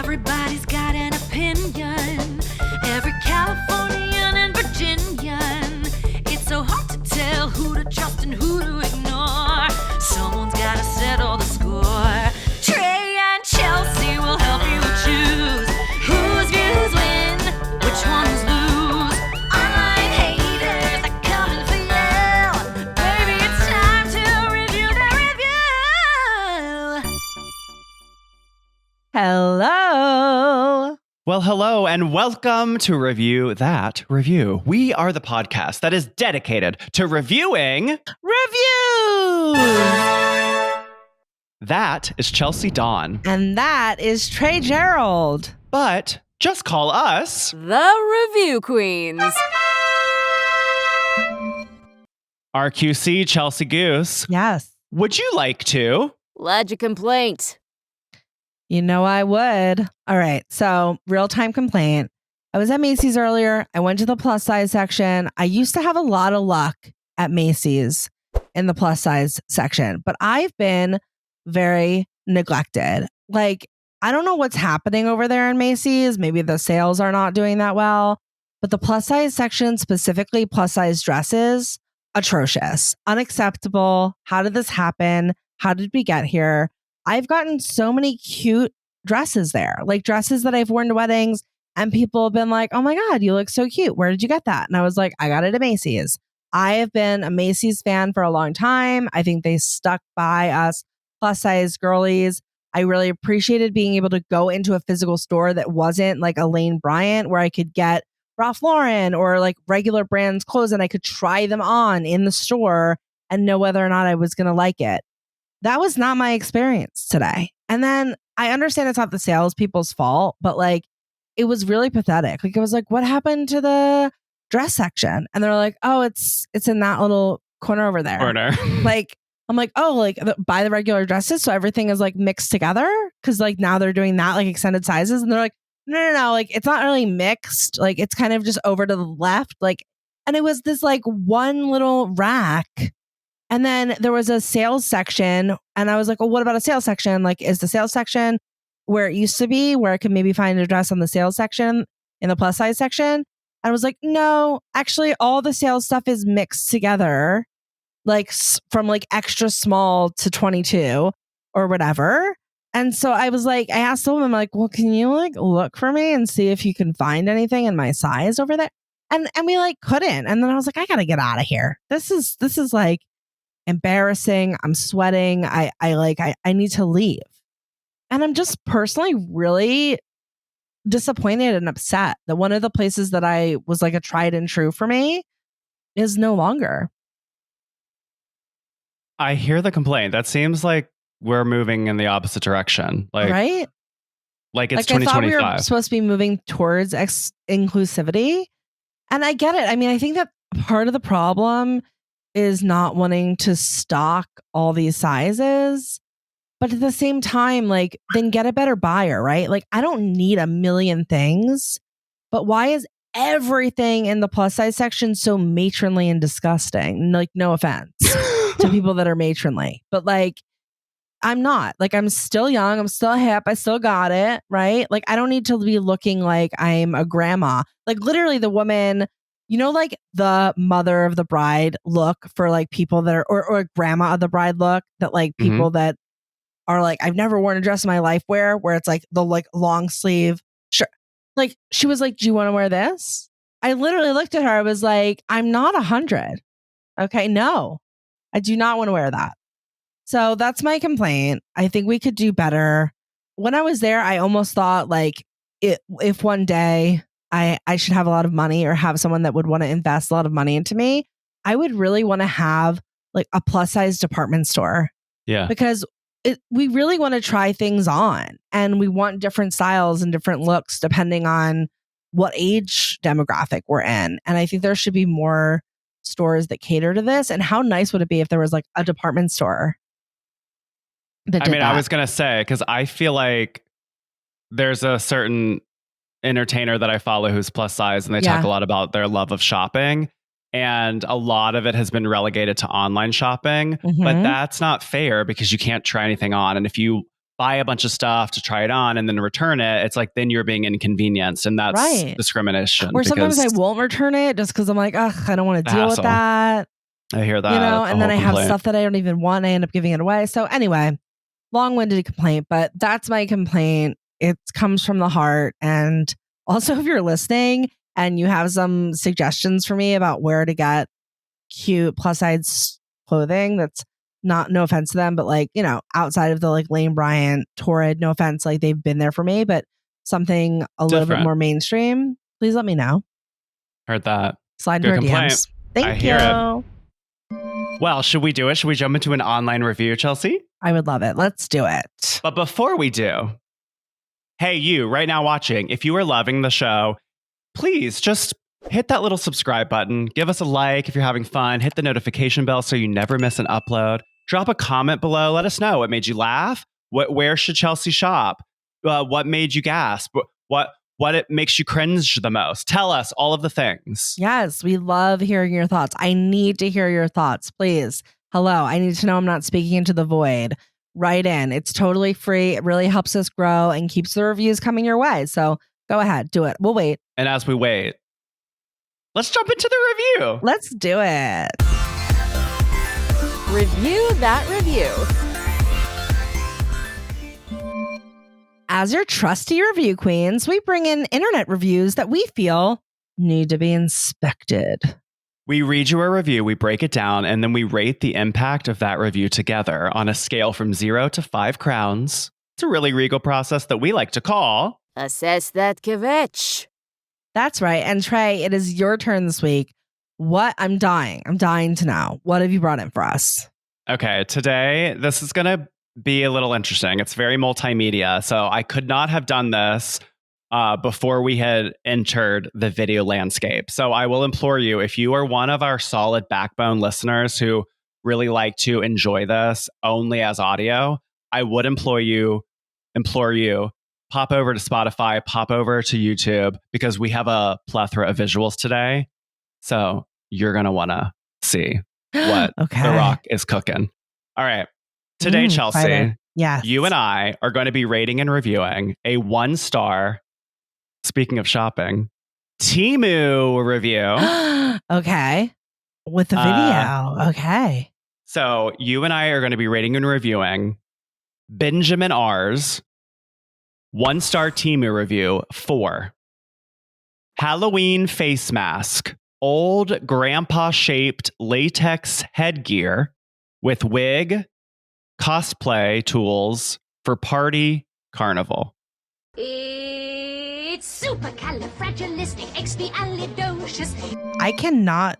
Everybody's got an opinion. Every Californian and Virginian. It's so hard to tell who to trust and who to ignore. Someone's gotta settle the score. Trey and Chelsey will help you choose whose views win, which ones lose. Online haters are coming for you. Baby, it's time to review the review. Hello. Well, hello and welcome to Review That Review. We are the podcast that is dedicated to reviewing Reviews. That is Chelsey Dawn. And that is Trey Gerald. But just call us The Review Queens. RQC Chelsey Goose. Yes. Would you like to? Lodge a complaint. You know I would. All right. So, real-time complaint. I was at Macy's earlier. I went to the plus size section. I used to have a lot of luck at Macy's in the plus size section, but I've been very neglected. Like, I don't know what's happening over there in Macy's. Maybe the sales are not doing that well, but the plus size section, specifically plus size dresses, atrocious, unacceptable. How did this happen? How did we get here? I've gotten so many cute dresses there, like dresses that I've worn to weddings, and people have been like, oh my God, you look so cute. Where did you get that? And I was like, I got it at Macy's. I have been a Macy's fan for a long time. I think they stuck by us plus size girlies. I really appreciated being able to go into a physical store that wasn't like a Lane Bryant, where I could get Ralph Lauren or like regular brands clothes and I could try them on in the store and know whether or not I was going to like it. That was not my experience today. And then I understand it's not the salespeople's fault, but like it was really pathetic. Like it was like, what happened to the dress section? And they're like, oh, it's in that little corner over there. Like, I'm like, oh, like buy the regular dresses. So everything is like mixed together. Cause like now they're doing that like extended sizes. And they're like, no. Like it's not really mixed. Like it's kind of just over to the left. Like, and it was this like one little rack. And then there was a sales section and I was like, well, what about a sales section? Like, is the sales section where it used to be, where I could maybe find a dress on the sales section in the plus size section? And I was like, no, actually all the sales stuff is mixed together, like from like extra small to 22 or whatever. And so I was like, I asked the woman, I'm like, well, can you like look for me and see if you can find anything in my size over there? And we like couldn't. And then I was like, I got to get out of here. This is like embarrassing. I'm sweating. I need to leave. And I'm just personally really disappointed and upset that one of the places that I was like a tried and true for me is no longer. I hear the complaint. That seems like we're moving in the opposite direction. Like, right? Like it's like 2025. I thought we were supposed to be moving towards inclusivity. And I get it. I mean, I think that part of the problem is not wanting to stock all these sizes. But at the same time, like, then get a better buyer, right? Like, I don't need a million things. But why is everything in the plus size section so matronly and disgusting? Like, no offense to people that are matronly. But like, I'm not. Like, I'm still young. I'm still hip. I still got it, right? Like, I don't need to be looking like I'm a grandma. Like, literally the woman, you know, like the mother of the bride look for like people that are, or grandma of the bride look that like people that are like, I've never worn a dress in my life where it's like the like long sleeve shirt. Like she was like, do you want to wear this? I literally looked at her. I was like, I'm not 100. Okay. No, I do not want to wear that. So that's my complaint. I think we could do better. When I was there, I almost thought like if one day I should have a lot of money or have someone that would want to invest a lot of money into me, I would really want to have like a plus size department store. Yeah. Because we really want to try things on and we want different styles and different looks depending on what age demographic we're in. And I think there should be more stores that cater to this. And how nice would it be if there was like a department store that did that? I was going to say, because I feel like there's a certain entertainer that I follow who's plus size and they talk a lot about their love of shopping. And a lot of it has been relegated to online shopping, but that's not fair because you can't try anything on. And if you buy a bunch of stuff to try it on and then return it, it's like then you're being inconvenienced, and that's discrimination. Or sometimes I won't return it just because I'm like, ugh, I don't want to deal with that. I hear that. You know, and then I have stuff that I don't even want and I end up giving it away. So anyway, long-winded complaint, but that's my complaint. It comes from the heart. And also, if you're listening and you have some suggestions for me about where to get cute plus size clothing, that's not, no offense to them, but like, you know, outside of the like Lane Bryant, Torrid, no offense, like they've been there for me, but something a little bit more mainstream, please let me know. Heard that. Slide into our DMs. Thank you. Well, should we do it? Should we jump into an online review, Chelsey? I would love it. Let's do it. But before we do, hey, you right now watching, if you are loving the show, please just hit that little subscribe button. Give us a like if you're having fun. Hit the notification bell so you never miss an upload. Drop a comment below. Let us know what made you laugh. Where should Chelsey shop? What made you gasp? What it makes you cringe the most? Tell us all of the things. Yes, we love hearing your thoughts. I need to hear your thoughts, please. Hello, I need to know I'm not speaking into the void. Write in. It's totally free. It really helps us grow and keeps the reviews coming your way. So go ahead, do it. We'll wait. And as we wait, let's jump into the review. Let's do it. Review that review. As your trusty review queens, we bring in internet reviews that we feel need to be inspected. We read you a review, we break it down, and then we rate the impact of that review together on a scale from 0 to 5 crowns. It's a really regal process that we like to call Assess that kvetch. That's right. And Trey, it is your turn this week. I'm dying to know. What have you brought in for us? Okay, today, this is going to be a little interesting. It's very multimedia. So I could not have done this before we had entered the video landscape. So I will implore you, if you are one of our solid backbone listeners who really like to enjoy this only as audio, I would implore you, pop over to Spotify, pop over to YouTube, because we have a plethora of visuals today. So you're going to want to see what The Rock is cooking. All right. Today, Chelsey, you and I are going to be rating and reviewing a 1-star, speaking of shopping, Temu review. Okay. With the video. Okay. So you and I are going to be rating and reviewing Benjamin R's 1-star Temu review for Halloween face mask, old grandpa-shaped latex headgear with wig, cosplay tools for party carnival. It's supercalifragilisticexpialidocious. I cannot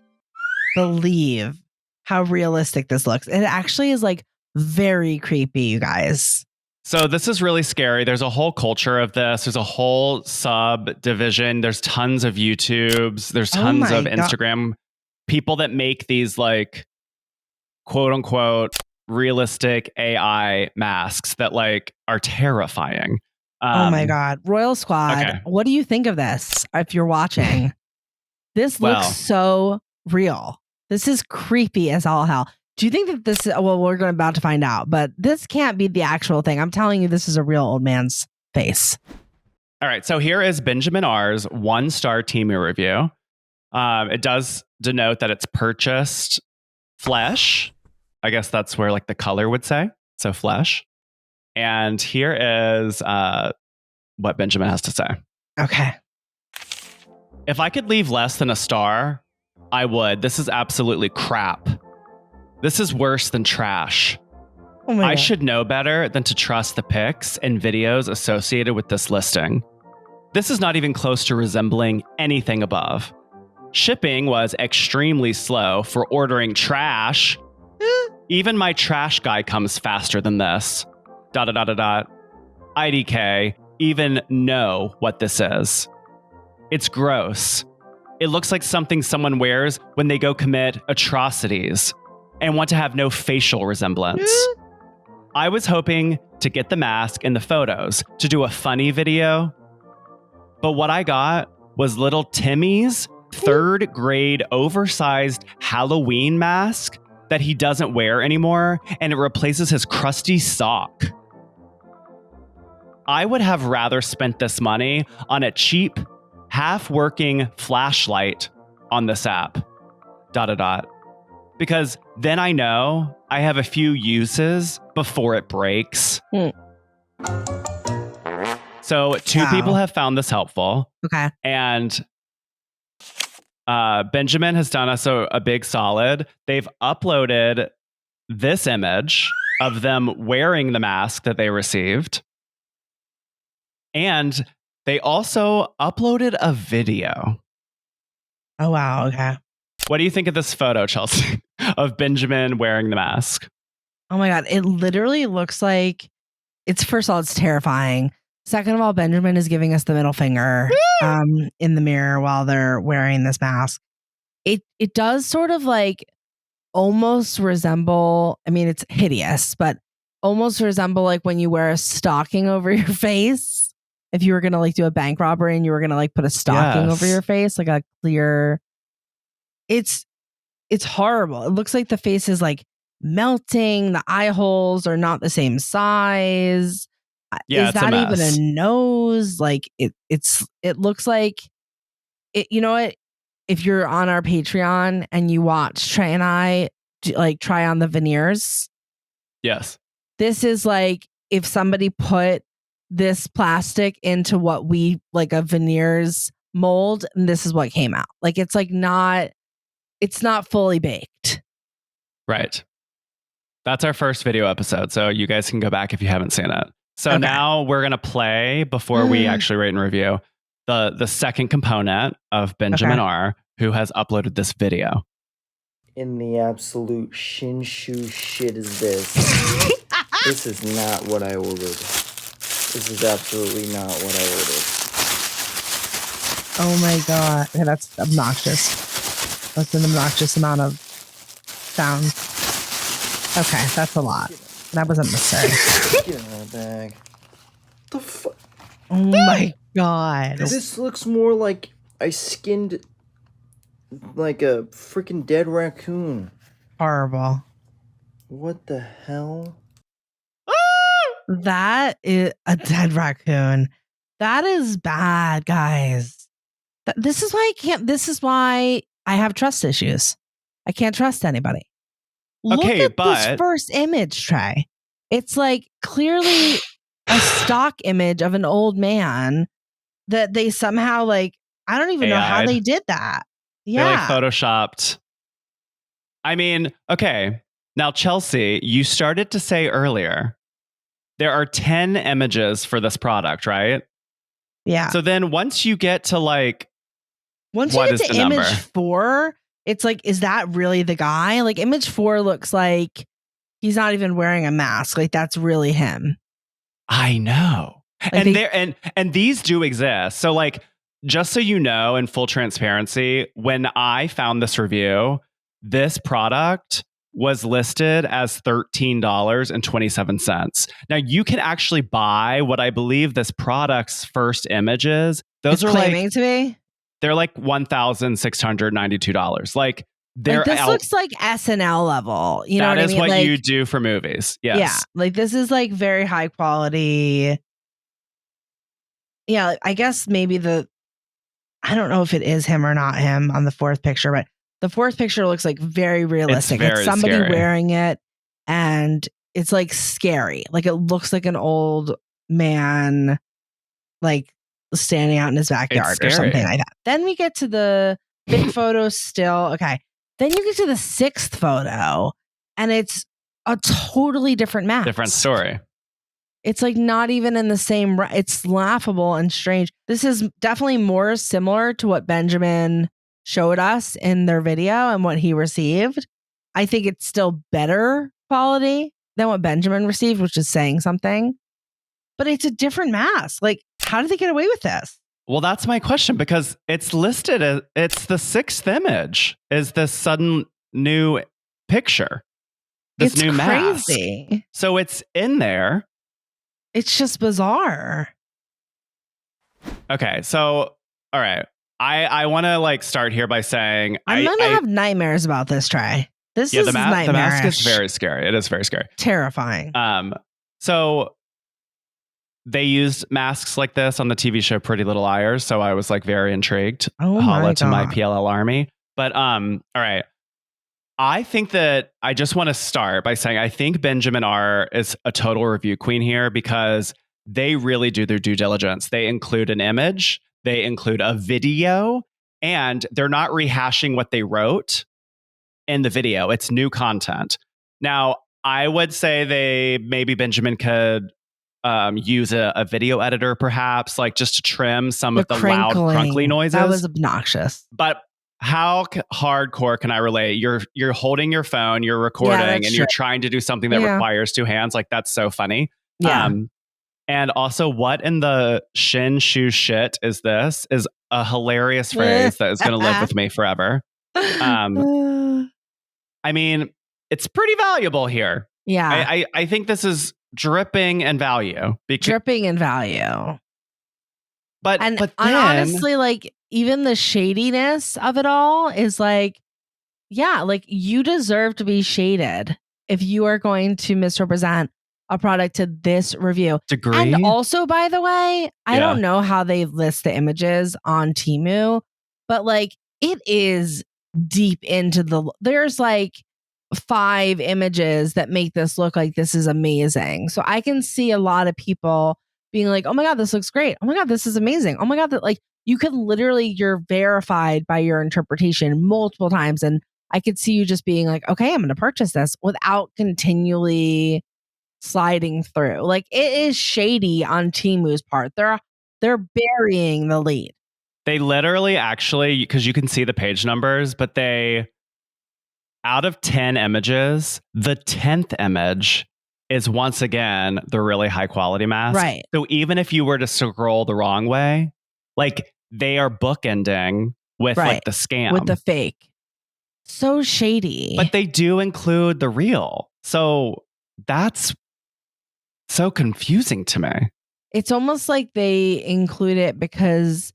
believe how realistic this looks. It actually is like very creepy, you guys. So this is really scary. There's a whole culture of this. There's a whole subdivision. There's tons of YouTubes. There's tons of Instagram people that make these like quote unquote realistic AI masks that like are terrifying. Oh my God. Royal Squad. What do you think of this? If you're watching, this looks so real. This is creepy as all hell. Do you think that this, we're about to find out, but this can't be the actual thing. I'm telling you, this is a real old man's face. All right. So here is Benjamin R's 1-star Temu review. It does denote that it's purchased flesh. I guess that's where like the color would say. So flesh. And here is what Benjamin has to say. Okay. If I could leave less than a star, I would. This is absolutely crap. This is worse than trash. Oh my God. I should know better than to trust the pics and videos associated with this listing. This is not even close to resembling anything above. Shipping was extremely slow for ordering trash. Even my trash guy comes faster than this. ... IDK even know what this is. It's gross. It looks like something someone wears when they go commit atrocities and want to have no facial resemblance. I was hoping to get the mask in the photos to do a funny video, but what I got was little Timmy's 3rd grade oversized Halloween mask that he doesn't wear anymore, and it replaces his crusty sock. I would have rather spent this money on a cheap, half-working flashlight on this app. ... Because then I know I have a few uses before it breaks. So 2 people have found this helpful. Okay. And Benjamin has done us a big solid. They've uploaded this image of them wearing the mask that they received. And they also uploaded a video. Oh, wow. Okay. What do you think of this photo, Chelsey, of Benjamin wearing the mask? Oh my God. It literally looks like first of all, it's terrifying. Second of all, Benjamin is giving us the middle finger in the mirror while they're wearing this mask. It does sort of like almost resemble, I mean, it's hideous, but almost resemble like when you wear a stocking over your face. If you were going to like do a bank robbery and you were going to like put a stocking over your face, like a clear, it's horrible. It looks like the face is like melting. The eye holes are not the same size. Yeah, is that even a nose? Like it looks like it. You know what? If you're on our Patreon and you watch Trey and I like try on the veneers. Yes. This is like if somebody put this plastic into what we like a veneers mold, and this is what came out. Like it's not fully baked. Right. That's our first video episode. So you guys can go back if you haven't seen it. So now we're going to play, before we actually rate and review, the second component of Benjamin R, who has uploaded this video. In the absolute Shinshu shit is this? This is not what I ordered. This is absolutely not what I ordered. Oh my God. Yeah, that's obnoxious. That's an obnoxious amount of sound. Okay, that's a lot. That wasn't necessary. Get in that bag. The fuck? Oh my God. This looks more like I skinned like a freaking dead raccoon. Horrible. What the hell? That is a dead raccoon. That is bad, guys. This is why I have trust issues. I can't trust anybody. Look at this first image, Trey. It's like clearly a stock image of an old man that they somehow like, I don't even know how they did that. Yeah. They like photoshopped. I mean, okay. Now, Chelsey, you started to say earlier, there are 10 images for this product, right? Yeah. So then once you get to like, once you get to image 4, it's like, is that really the guy? Like image 4 looks like he's not even wearing a mask. Like that's really him. I know. Like and these do exist. So like, just so you know, in full transparency, when I found this review, this product was listed as $13.27. Now you can actually buy what I believe this product's first images. Those are claiming like to be. They're like $1,692. Like they're this looks like SNL level. You know what I mean? That is what like, you do for movies. Yes. Yeah. Like this is like very high quality. Yeah. I guess maybe I don't know if it is him or not him on the fourth picture, but the fourth picture looks like very realistic. It's somebody scary. Wearing it and it's like scary. Like it looks like an old man, like standing out in his backyard or something like that. Then we get to the big photo still. Okay. Then you get to the 6th photo and it's a totally different mask. Different story. It's like not even in the same. It's laughable and strange. This is definitely more similar to what Benjamin showed us in their video and what he received. I think it's still better quality than what Benjamin received, which is saying something. But it's a different mask. Like, how did they get away with this? Well, that's my question, because it's listed as it's the 6th image is this sudden new picture. This new crazy. Mask. So it's in there. It's just bizarre. Okay, so all right. I want to like start here by saying I'm gonna have nightmares about this, Trey. This is nightmarish. The mask is very scary. It is very scary. Terrifying. So they used masks like this on the TV show Pretty Little Liars, so I was like very intrigued. Oh Holla my to my God. PLL army. But all right. I think that I just want to start by saying I think Benjamin R is a total review queen here because they really do their due diligence. They include an image, they include a video, and they're not rehashing what they wrote in the video. It's new content. Now, I would say maybe Benjamin could use a video editor, perhaps, like just to trim some of the loud, crunkly noises. That was obnoxious. But how hardcore can I relate? You're holding your phone, you're recording, and you're trying to do something that requires two hands. Like, that's so funny. Yeah. And also, what in the Shinshu shit is this? Is a hilarious phrase that is going to live with me forever. I mean, it's pretty valuable here. Yeah. I think this is dripping in value. Dripping in value. But then, honestly, like, even the shadiness of it all is like, yeah, like, you deserve to be shaded if you are going to misrepresent a product to this review. Degree. And also, by the way, I don't know how they list the images on Temu, but like, it is deep into there's like 5 images that make this look like this is amazing. So I can see a lot of people being like, oh my God, this looks great. Oh my God, this is amazing. Oh my God, that, like, you can literally, you're verified by your interpretation multiple times. And I could see you just being like, okay, I'm going to purchase this without continually sliding through. Like, it is shady on Temu's part. They're burying the lead. They literally actually, because you can see the page numbers, but out of 10 images, the 10th image is once again the really high quality mask. Right. So even if you were to scroll the wrong way, like, they are bookending with like the scam. With the fake. So shady. But they do include the real. So that's so confusing to me. It's almost like they include it because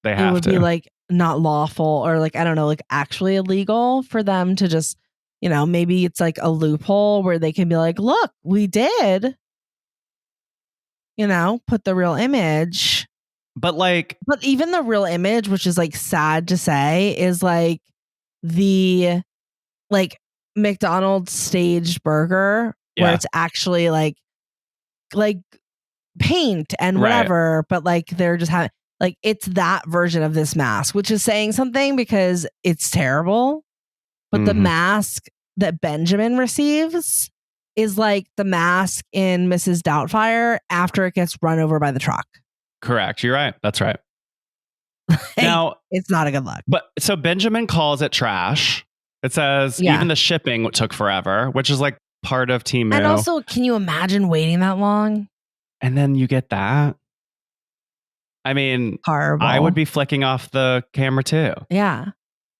they have it would to be like not lawful, or like, I don't know, like actually illegal for them to just, you know, maybe it's like a loophole where they can be like, look, we did, you know, put the real image. But even the real image, which is like sad to say, is like the like McDonald's staged burger where it's actually like paint and whatever, but like they're just having, like, it's that version of this mask, which is saying something because it's terrible. But the mask that Benjamin receives is like the mask in Mrs. Doubtfire after it gets run over by the truck. Correct. You're right. That's right. Now, it's not a good look. But so Benjamin calls it trash. It says even the shipping took forever, which is like part of Temu. And also, can you imagine waiting that long? And then you get that. I mean, horrible. I would be flicking off the camera too. Yeah.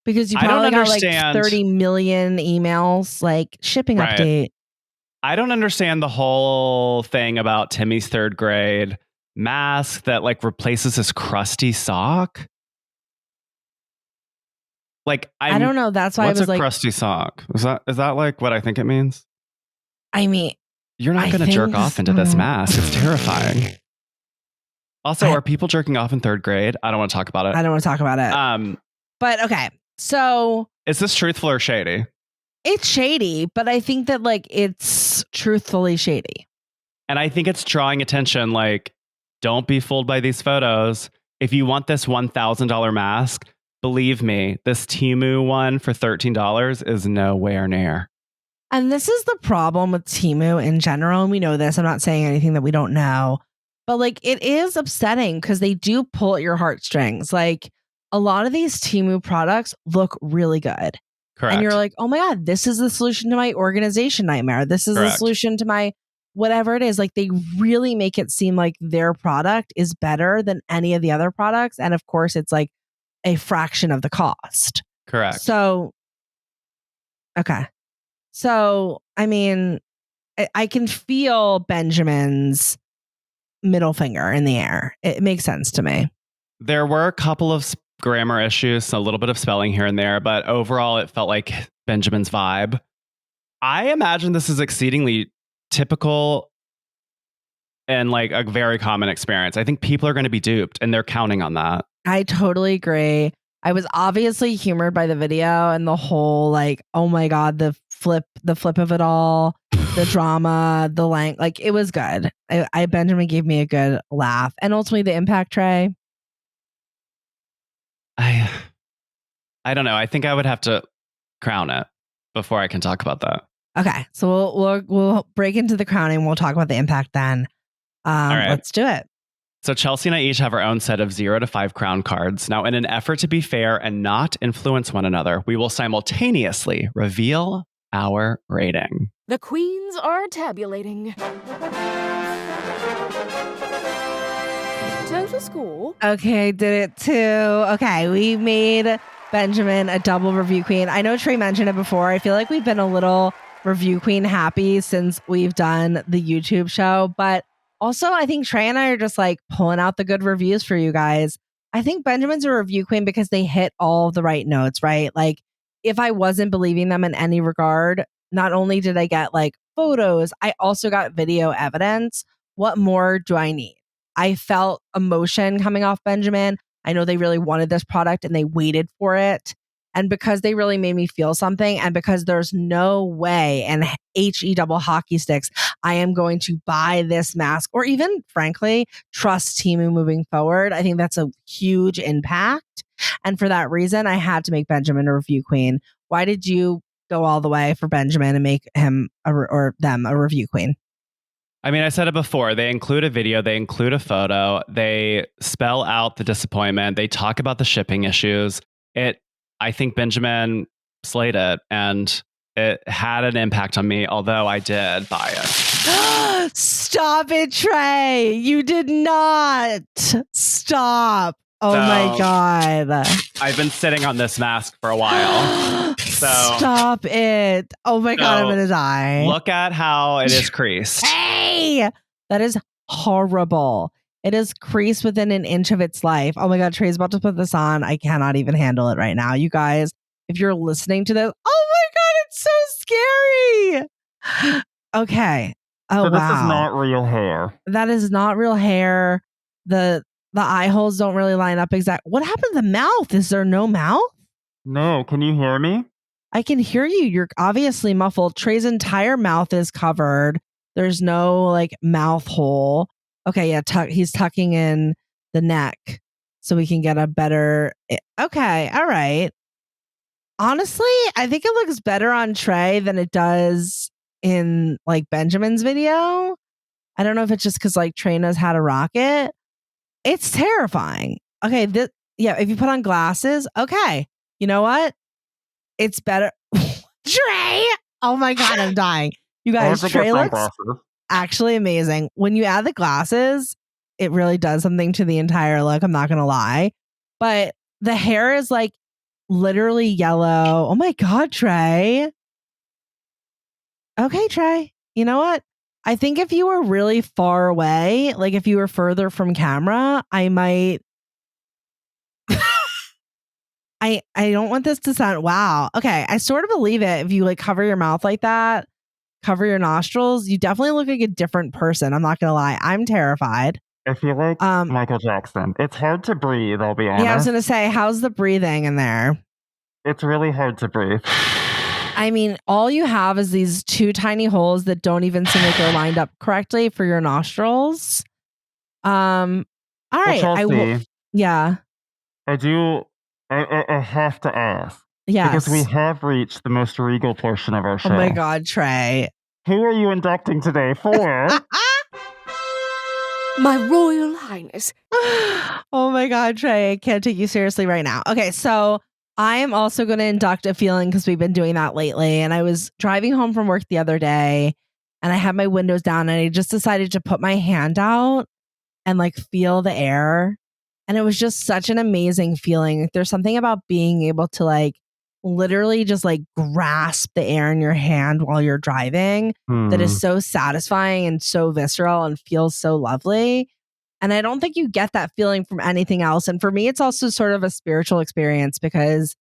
Because you probably got like 30 million emails, like shipping update. I don't understand the whole thing about Timmy's 3rd grade mask that like replaces his crusty sock. Like, I don't know. That's why what's I was a like, crusty sock? Is that like what I think it means? I mean, you're not going to jerk off into this mask. It's terrifying. Also, are people jerking off in 3rd grade? I don't want to talk about it. I don't want to talk about it. But okay. So is this truthful or shady? It's shady, but I think that like it's truthfully shady. And I think it's drawing attention. Like, don't be fooled by these photos. If you want this $1,000 mask, believe me, this Temu one for $13 is nowhere near. And this is the problem with Temu in general. And we know this. I'm not saying anything that we don't know. But like, it is upsetting because they do pull at your heartstrings. Like, a lot of these Temu products look really good. Correct. And you're like, oh my God, this is the solution to my organization nightmare. This is the solution to my whatever it is. Like, they really make it seem like their product is better than any of the other products. And of course, it's like a fraction of the cost. Correct. So, okay. So, I mean, I can feel Benjamin's middle finger in the air. It makes sense to me. There were a couple of grammar issues, a little bit of spelling here and there, but overall it felt like Benjamin's vibe. I imagine this is exceedingly typical and like a very common experience. I think people are going to be duped and they're counting on that. I totally agree. I was obviously humored by the video and the whole like, oh my God, the flip of it all, the drama, the length, like it was good. Benjamin gave me a good laugh. And ultimately the impact, Trey. I don't know. I think I would have to crown it before I can talk about that. Okay. So we'll break into the crowning. We'll talk about the impact then. All right. Let's do it. So Chelsey and I each have our own set of 0 to 5 crown cards. Now, in an effort to be fair and not influence one another, we will simultaneously reveal our rating. The queens are tabulating. Total score. Okay, did it too. Okay, we made Benjamin a double review queen. I know Trey mentioned it before. I feel like we've been a little review queen happy since we've done the YouTube show, but also, I think Trey and I are just like pulling out the good reviews for you guys. I think Benjamin's a review queen because they hit all the right notes, right? Like if I wasn't believing them in any regard, not only did I get like photos, I also got video evidence. What more do I need? I felt emotion coming off Benjamin. I know they really wanted this product and they waited for it. And because they really made me feel something, and because there's no way in HE double hockey sticks, I am going to buy this mask or even, frankly, trust Temu moving forward. I think that's a huge impact. And for that reason, I had to make Benjamin a review queen. Why did you go all the way for Benjamin and make him or them a review queen? I mean, I said it before. They include a video. They include a photo. They spell out the disappointment. They talk about the shipping issues. I think Benjamin slayed it, and it had an impact on me, although I did buy it. Stop it, Trey. You did not. Stop. Oh my God. I've been sitting on this mask for a while. So stop it. Oh my God, I'm going to die. Look at how it is creased. Hey, that is horrible. It is creased within an inch of its life. Oh my God, Trey's about to put this on. I cannot even handle it right now. You guys, if you're listening to this, oh my God, it's so scary. Okay. Oh, so this wow. is not real hair. That is not real hair. The eye holes don't really line up exactly. What happened to the mouth? Is there no mouth? No, can you hear me? I can hear you. You're obviously muffled. Trey's entire mouth is covered. There's no like mouth hole. Okay, yeah, he's tucking in the neck so we can get a better... Okay, all right. Honestly, I think it looks better on Trey than it does in like Benjamin's video. I don't know if it's just because like Trey knows how to rock it. It's terrifying. Okay, if you put on glasses, okay. You know what? It's better. Trey! Oh my God, I'm dying. You guys, Trey looks actually amazing. When you add the glasses, it really does something to the entire look. I'm not going to lie. But the hair is like literally yellow. Oh my God, Trey. Okay, Trey. You know what? I think if you were really far away, like if you were further from camera, I might... I don't want this to sound... Wow. Okay, I sort of believe it. If you like cover your mouth like that, cover your nostrils, you definitely look like a different person. I'm not gonna lie. I'm terrified. I feel like Michael Jackson. It's hard to breathe, I'll be honest. Yeah, I was gonna say, how's the breathing in there? It's really hard to breathe. I mean, all you have is these two tiny holes that don't even seem like they're lined up correctly for your nostrils. All right. Chelsey, I will. Yeah. I have to ask. Yes. Because we have reached the most regal portion of our show. Oh my God, Trey. Who are you inducting today for? My Royal Highness. Oh my God, Trey. I can't take you seriously right now. Okay, so I am also going to induct a feeling because we've been doing that lately. And I was driving home from work the other day and I had my windows down and I just decided to put my hand out and like feel the air. And it was just such an amazing feeling. There's something about being able to like literally just like grasp the air in your hand while you're driving that is so satisfying and so visceral and feels so lovely. And I don't think you get that feeling from anything else. And for me, it's also sort of a spiritual experience because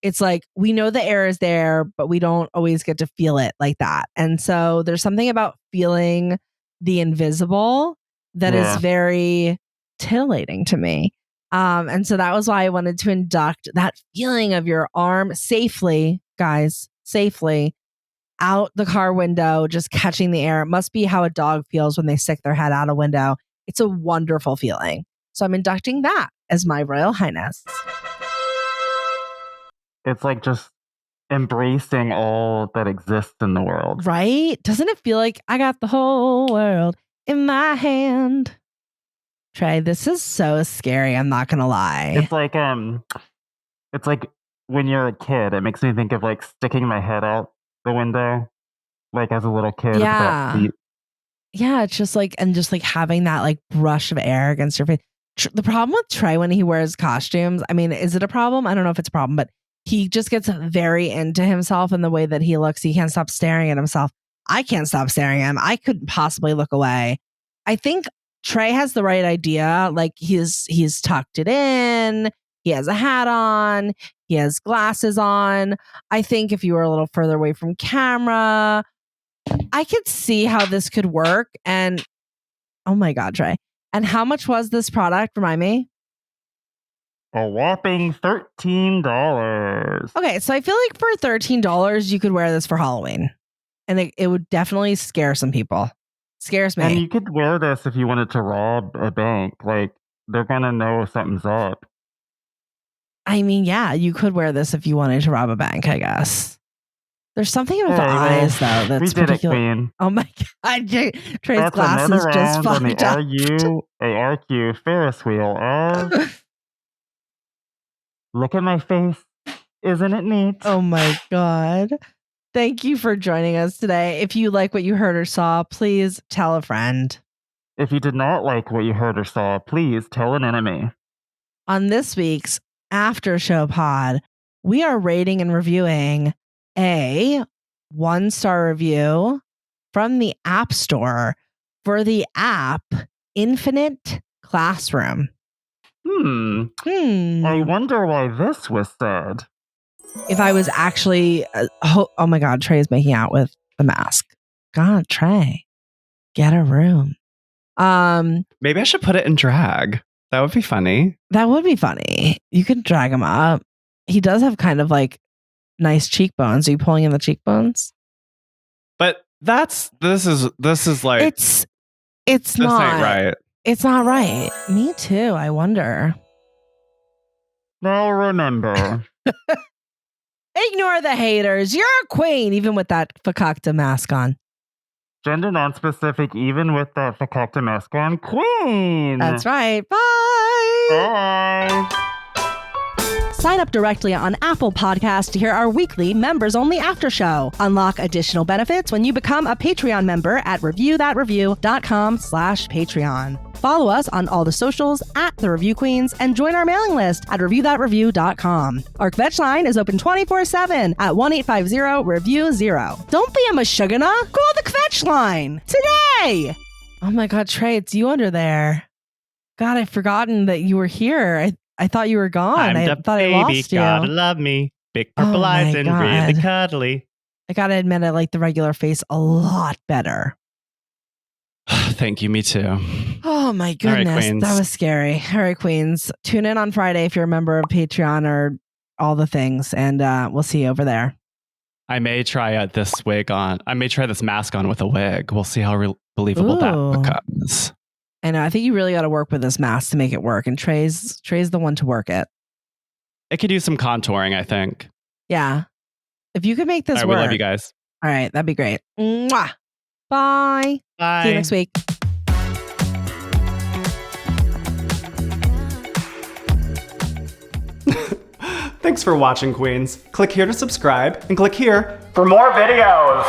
it's like we know the air is there, but we don't always get to feel it like that. And so there's something about feeling the invisible that is very titillating to me. And so that was why I wanted to induct that feeling of your arm safely, guys, safely out the car window, just catching the air. It must be how a dog feels when they stick their head out a window. It's a wonderful feeling. So I'm inducting that as my Royal Highness. It's like just embracing all that exists in the world. Right? Doesn't it feel like I got the whole world in my hand? Trey, this is so scary. I'm not going to lie. It's like when you're a kid, it makes me think of like sticking my head out the window, like as a little kid. Yeah. Yeah, it's just like, and just like having that like brush of air against your face. The problem with Trey when he wears costumes, I mean, is it a problem? I don't know if it's a problem, but he just gets very into himself in the way that he looks. He can't stop staring at himself. I can't stop staring at him. I couldn't possibly look away. I think Trey has the right idea. Like he's tucked it in. He has a hat on. He has glasses on. I think if you were a little further away from camera, I could see how this could work. And oh my God, Trey. And how much was this product? Remind me. A whopping $13. Okay, so I feel like for $13, you could wear this for Halloween. And it would definitely scare some people. Scares me. And you could wear this if you wanted to rob a bank. Like, they're going to know something's up. I mean, yeah, you could wear this if you wanted to rob a bank, I guess. There's something about the eyes, though, that's particular. Queen. Oh my God. Trey's that's glasses just on the fucked up. RQ Ferris wheel of... Look at my face. Isn't it neat? Oh my God. Thank you for joining us today. If you like what you heard or saw, please tell a friend. If you did not like what you heard or saw, please tell an enemy. On this week's After Show Pod, we are rating and reviewing a 1-star review from the App Store for the app Infinite Classroom. I wonder why this was said. If I was actually... oh my God, Trey is making out with the mask. God, Trey, get a room. Maybe I should put it in drag. That would be funny. That would be funny. You could drag him up. He does have kind of like nice cheekbones. Are you pulling in the cheekbones? But this is like... It's this not ain't right. It's not right. Me too. I wonder. Now remember. Ignore the haters. You're a queen, even with that fakakta mask on. Gender non-specific, even with that fakakta mask on. Queen! That's right. Bye! Bye! Sign up directly on Apple Podcasts to hear our weekly members-only after show. Unlock additional benefits when you become a Patreon member at reviewthatreview.com/Patreon. Follow us on all the socials at The Review Queens and join our mailing list at reviewthatreview.com. Our kvetch line is open 24/7 at 1-850-REVIEW-0. Don't be a mashugana. Call the kvetch line today. Oh my God, Trey, it's you under there. God, I've forgotten that you were here. I thought you were gone. I'm I the thought baby, I lost you. gotta love me. Big purple Oh eyes my and God. really cuddly. I gotta admit, I like the regular face a lot better. Thank you, me too. Oh my goodness, Queens. that was scary. All right, Queens, tune in on Friday if you're a member of Patreon or all the things, and we'll see you over there. I may try this wig on. I may try this mask on with a wig. We'll see how believable Ooh. that becomes. I know. I think you really got to work with this mask to make it work, and Trey's the one to work it. It could use some contouring, I think. Yeah, if you could make this All right, work. we love you guys. All right, that'd be great. Mwah. Bye. Bye. See you next week. Thanks for watching, Queens. Click here to subscribe and click here for more videos.